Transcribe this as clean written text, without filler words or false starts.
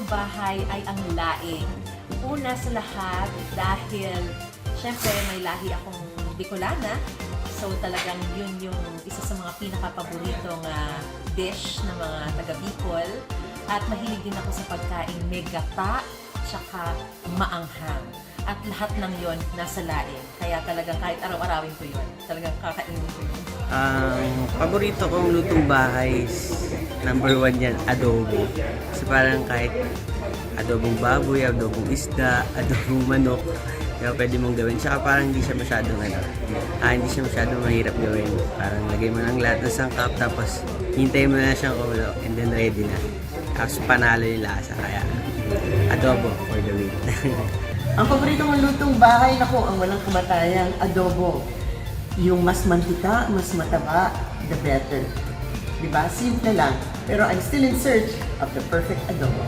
bahay ay ang laing. Una sa lahat dahil syempre may lahi akong Bicolana. So talagang yun yung isa sa mga pinaka-paboritong dish ng mga taga-Bicol. At mahilig din ako sa pagkain may gata, tsaka maanghang. At lahat ng yon nasa laing. Kaya talagang kahit araw-arawin ko yun, talagang kakainin ko yun. Ang paborito kong lutong bahay is number 1 yan, adobo. Kasi parang kahit adobong baboy, adobong isda, adobong manok, kaya pwede mong gawin. Tsaka parang hindi siya masyadong hindi siya masyadong mahirap gawin. Parang lagay mo ng lahat ng sangkap, tapos hintayin mo na siyang kumulo, and then ready na. Tapos panalo yung lasa, kaya adobo for the win. Ang paborito kong lutong bahay, naku, ang walang kamatayan, adobo. Yung mas mantika, mas mataba, the better. Diba? Simple lang. Pero I'm still in search of the perfect adobo.